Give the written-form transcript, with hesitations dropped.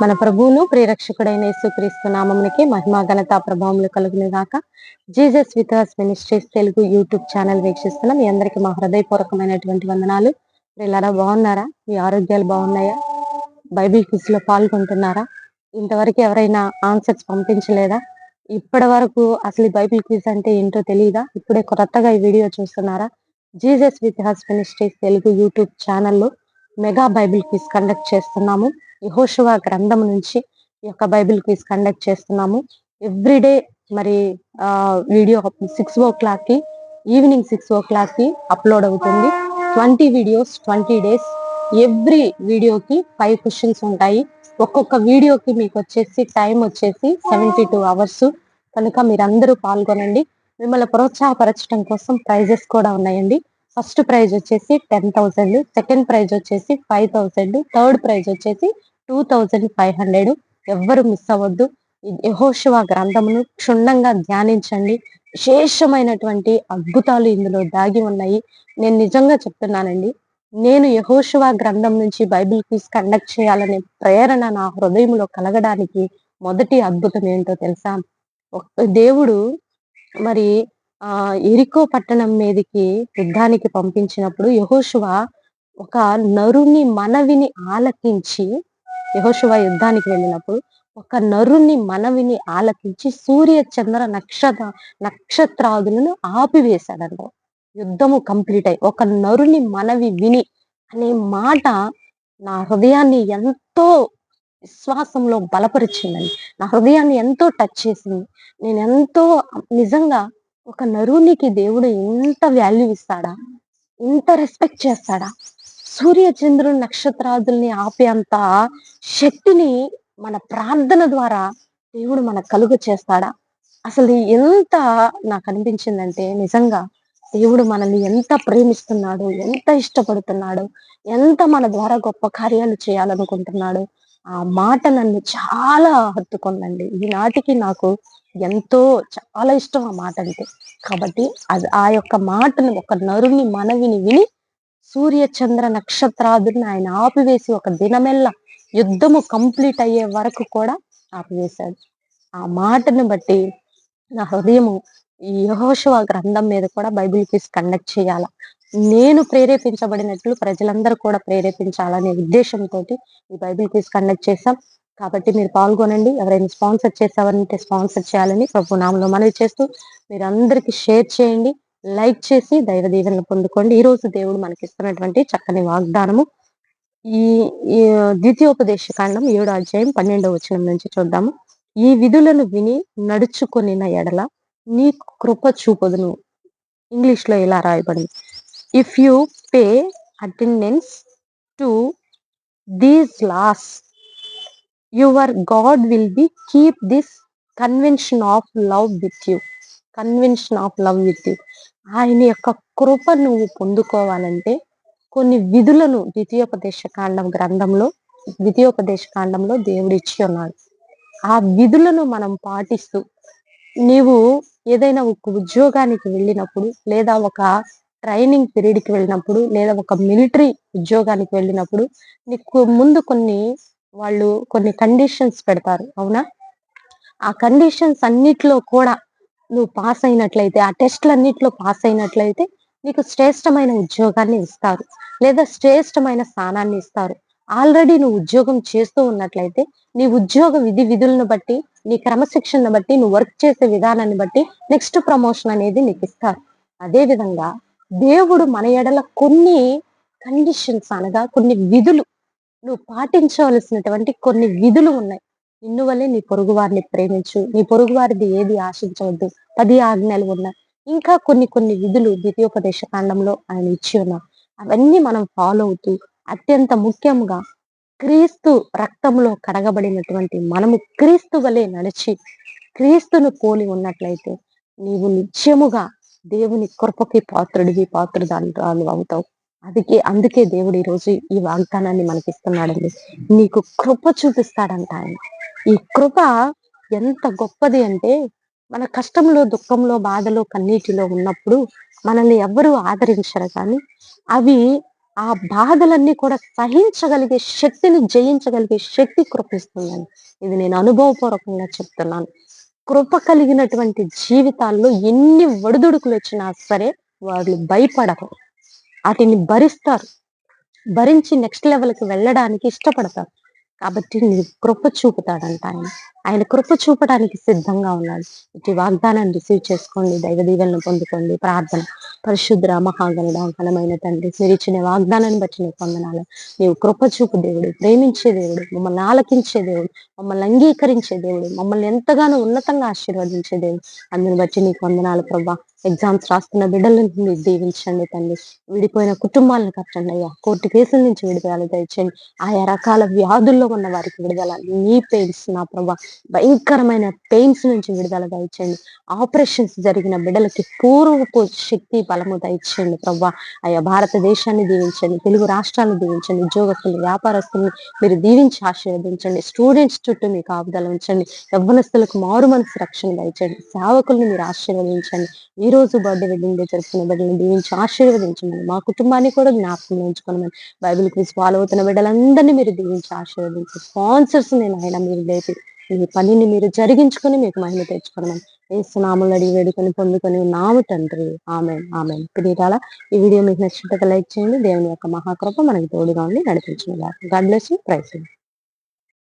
మన ప్రభువును ప్రియరక్షకుడైన యేసుక్రీస్తు నామమునికి మహిమ ఘనత ప్రభావములు కలుగును గాక. Jesus with us ministries Telugu YouTube channel వీక్షిస్తున్న మీ అందరికీ మా హృదయపూర్వకమైనటువంటి వందనాలు. వీళ్ళారా బాగున్నారా? మీ ఆరోగ్యాలు బాగున్నాయా? బైబిల్ క్విజ్ లో పాల్గొంటున్నారా? ఇంతవరకు ఎవరైనా ఆన్సర్స్ పంపించలేదా? ఇప్పటి వరకు అసలు ఈ బైబిల్ క్విజ్ అంటే ఏంటో తెలియదా? ఇప్పుడే కొత్తగా ఈ వీడియో చూస్తున్నారా? Jesus with us ministries Telugu YouTube ఛానల్లో మెగా బైబిల్ క్విజ్ కండక్ట్ చేస్తున్నాము. యెహోషువ గ్రంథం నుంచి ఈ యొక్క బైబిల్ క్విజ్ కండక్ట్ చేస్తున్నాము. ఎవ్రీడే మరి వీడియో 6 కి ఈవినింగ్ 6 కి అప్లోడ్ అవుతుంది. 20 వీడియోస్ 20 days. ఎవ్రీ వీడియోకి 5 క్వశ్చన్స్ ఉంటాయి. ఒక్కొక్క వీడియోకి మీకు వచ్చేసి టైం వచ్చేసి 72 hours. కనుక మీరందరూ పాల్గొనండి. మిమ్మల్ని ప్రోత్సాహపరచడం కోసం ప్రైజెస్ కూడా ఉన్నాయండి. ఫస్ట్ ప్రైజ్ వచ్చేసి 10,000, సెకండ్ ప్రైజ్ వచ్చేసి 5,000, థర్డ్ ప్రైజ్ వచ్చేసి 2,500. ఎవ్వరు మిస్ అవ్వద్దు. యెహోషువ గ్రంథమును క్షుణ్ణంగా ధ్యానించండి. విశేషమైనటువంటి అద్భుతాలు ఇందులో దాగి ఉన్నాయి. నేను నిజంగా చెప్తున్నానండి. నేను యెహోషువ గ్రంథం నుంచి బైబిల్ క్విజ్ కండక్ట్ చేయాలనే ప్రేరణ నా హృదయంలో కలగడానికి మొదటి అద్భుతం ఏంటో తెలుసా? దేవుడు మరి ఎరికో పట్టణం మీదకి యుద్ధానికి పంపించినప్పుడు యెహోషువ ఒక నరుని మనవిని ఆలకించి, యెహోషువ యుద్ధానికి వెళ్ళినప్పుడు ఒక నరుని మనవిని ఆలకించి సూర్య చంద్ర నక్షత్రాదులను ఆపివేశాడంట. యుద్ధము కంప్లీట్ అయి ఒక నరుని మనవి విని అనే మాట నా హృదయాన్ని ఎంతో విశ్వాసంలో బలపరిచిందండి. నా హృదయాన్ని ఎంతో టచ్ చేసింది. నేను ఎంతో నిజంగా ఒక నరునికి దేవుడు ఇంత వాల్యూ ఇస్తాడా? ఇంత రెస్పెక్ట్ చేస్తాడా? సూర్య చంద్రుని నక్షత్రాదుల్ని ఆపేంత శక్తిని మన ప్రార్థన ద్వారా దేవుడు మనకు కలుగ చేస్తాడా? అసలు ఎంత నాకు అనిపించిందంటే నిజంగా దేవుడు మనల్ని ఎంత ప్రేమిస్తున్నాడు, ఎంత ఇష్టపడుతున్నాడు, ఎంత మన ద్వారా గొప్ప కార్యాలు చేయాలనుకుంటున్నాడు. ఆ మాట నన్ను చాలా హత్తుకుందండి. ఈనాటికి నాకు ఎంతో చాలా ఇష్టం ఆ మాట అంటే. కాబట్టి ఆ యొక్క మాటను ఒక నరుని మనవిని విని సూర్య చంద్ర నక్షత్రాదుల్ని ఆయన ఆపివేసి ఒక దినమెల్లా యుద్ధము కంప్లీట్ అయ్యే వరకు కూడా ఆపివేశాడు. ఆ మాటను బట్టి నా హృదయము ఈ యెహోషువ గ్రంథం మీద కూడా బైబిల్ క్విజ్ కండక్ట్ చేయాల. నేను ప్రేరేపించబడినట్లు ప్రజలందరూ కూడా ప్రేరేపించాలనే ఉద్దేశంతో ఈ బైబిల్ క్విజ్ కండక్ట్ చేశాం. కాబట్టి మీరు పాల్గొనండి. ఎవరైనా స్పాన్సర్ చేసేవారంటే స్పాన్సర్ చేయాలని ప్రభు నామములో మనవి చేస్తూ మీరందరికీ షేర్ చేయండి. లైక్ చేసి దైవ దీవెనలు పొందుకోండి. ఈ రోజు దేవుడు మనకిస్తున్నటువంటి చక్కని వాగ్దానము ఈ ఈ ద్వితీయోపదేశ కాండం 7వ అధ్యాయం 12వ వచనం నుంచి చూద్దాము. ఈ విధులను విని నడుచుకొనిన ఎడల నీ కృప చూపదును. ఇంగ్లీష్ లో ఇలా రాయబడింది. If you pay attendance to these laws your God will be keep this convention of love with you. Convention of love with you. ఆయన యొక్క కృప నువ్వు పొందుకోవాలంటే కొన్ని విధులను ద్వితీయోపదేశ కాండంలో దేవుడు ఇచ్చి ఉన్నాడు. ఆ విధులను మనం పాటిస్తూ నీవు ఏదైనా ఒక ఉద్యోగానికి వెళ్ళినప్పుడు, లేదా ఒక ట్రైనింగ్ పీరియడ్కి వెళ్ళినప్పుడు, లేదా ఒక మిలిటరీ ఉద్యోగానికి వెళ్ళినప్పుడు నీకు ముందు కొన్ని కండిషన్స్ పెడతారు. అవునా? ఆ కండిషన్స్ అన్నిట్లో కూడా నువ్వు పాస్ అయినట్లయితే, ఆ టెస్ట్‌లన్నిట్లో పాస్ అయినట్లయితే నీకు శ్రేష్టమైన ఉద్యోగాన్ని ఇస్తారు. లేదా శ్రేష్టమైన స్థానాన్ని ఇస్తారు. ఆల్రెడీ నువ్వు ఉద్యోగం చేస్తూ ఉన్నట్లయితే నీ ఉద్యోగ విధులను బట్టి, నీ క్రమశిక్షణను బట్టి, నువ్వు వర్క్ చేసే విధానాన్ని బట్టి నెక్స్ట్ ప్రమోషన్ అనేది నీకు ఇస్తారు. అదే విధంగా దేవుడు మన ఎడల కొన్ని కండిషన్స్ అనగా కొన్ని విధులు, నువ్వు పాటించవలసినటువంటి కొన్ని విధులు ఉన్నాయి. నిన్ను వల్లే నీ పొరుగు వారిని ప్రేమించు, నీ పొరుగు వారిది ఏది ఆశించవద్దు, 10 ఆజ్ఞలు ఉన్నాయి. ఇంకా కొన్ని విధులు ద్వితీయోపదేశ కాండంలో ఆయన ఇచ్చి ఉన్నారు. అవన్నీ మనం ఫాలో అవుతూ అత్యంత ముఖ్యంగా క్రీస్తు రక్తంలో కడగబడినటువంటి మనము క్రీస్తు వలె నడిచి క్రీస్తును పోలి ఉన్నట్లయితే నీవు నిత్యముగా దేవుని కృపకి పాత్రురాలు అవుతావు. అందుకే దేవుడు ఈరోజు ఈ వాగ్దానాన్ని మనకిస్తున్నాడండి. నీకు కృప చూపిస్తాడంట ఆయన. ఈ కృప ఎంత గొప్పది అంటే, మన కష్టంలో, దుఃఖంలో, బాధలో, కన్నీటిలో ఉన్నప్పుడు మనల్ని ఎవ్వరూ ఆదరించరు కానీ ఆ బాధలన్నీ కూడా సహించగలిగే శక్తిని, జయించగలిగే శక్తి కృపిస్తుందని. ఇది నేను అనుభవపూర్వకంగా చెప్తున్నాను. కృప కలిగినటువంటి జీవితాల్లో ఎన్ని ఒడిదుడుకులొచ్చినా సరే వాళ్ళు భయపడరు. ఆటిని భరిస్తారు. భరించి నెక్స్ట్ లెవెల్‌కి వెళ్ళడానికి ఇష్టపడతారు. కాబట్టి నీకు కృప చూపుతాడంట ఆయన. ఆయన కృప చూపడానికి సిద్ధంగా ఉన్నాడు. ఇట్టి వాగ్దానాన్ని రిసీవ్ చేసుకోండి. దైవ దీవెనలు పొందుకోండి. ప్రార్థన. పరిశుద్ర మహాగణుడ ఘనమైన తండ్రి, మీరిచ్చిన వాగ్దానాన్ని బట్టి నీకు వందనాలు. నీవు కృప చూపు దేవుడు, ప్రేమించే దేవుడు, మమ్మల్ని ఆలకించే దేవుడు, మమ్మల్ని అంగీకరించే దేవుడు, మమ్మల్ని ఎంతగానో ఉన్నతంగా ఆశీర్వదించే దేవుడు. అందుని బట్టి నీకు వందనాలు ప్రభా. ఎగ్జామ్స్ రాస్తున్న బిడ్డలను మీరు దీవించండి తండ్రి. విడిపోయిన కుటుంబాలను కట్టండి అయ్యా. కోర్టు కేసుల నుంచి విడుదల దయచేయండి. ఆయా రకాల వ్యాధుల్లో ఉన్న వారికి విడుదల. నీ పెయిన్స్ నా ప్రభా, భయంకరమైన పెయిన్స్ నుంచి విడుదల దయచేయండి. ఆపరేషన్స్ జరిగిన బిడ్డలకి పూర్వపు శక్తి బలము దయచేయండి ప్రభా. ఆయా భారతదేశాన్ని దీవించండి. తెలుగు రాష్ట్రాలను దీవించండి. ఉద్యోగస్తులు, వ్యాపారస్తుల్ని మీరు దీవించి ఆశీర్వదించండి. స్టూడెంట్స్ చుట్టూ మీ కాపుదల ఉంచండి. యవ్వనస్తులకు మారు మనసు రక్షణ దయచేయండి. సేవకుల్ని మీరు ఆశీర్వదించండి. ఈ రోజు బర్త్‌డే, వెడ్డింగ్ డే జరుపుకున్న బిడ్డలను దీవించి ఆశీర్వదించమని, మా కుటుంబాన్ని కూడా జ్ఞాపకంలో ఉంచుకోనమని, బైబిల్ క్విజ్ ఫాలో అవుతున్న బిడ్డలందరినీ మీరు దీవించి ఆశీర్వదించి, స్పాన్సర్స్‌ని నాయన మీరు లేపి, మీ పనిని మీరు జరిగించుకొని మీకు మహిమ తెచ్చుకోనమని యేసు నామములో అడిగి వేడుకొని పొందుకొని ఉన్నాము తండ్రి. ఆమేన్. ఆమేన్. ప్రియులారా, ఈ వీడియో మీకు నచ్చినట్లయితే లైక్ చేయండి. దేవుని యొక్క మహాకృప మనకి తోడుగా ఉండి నడిపించును గాక. God bless you. Praise you.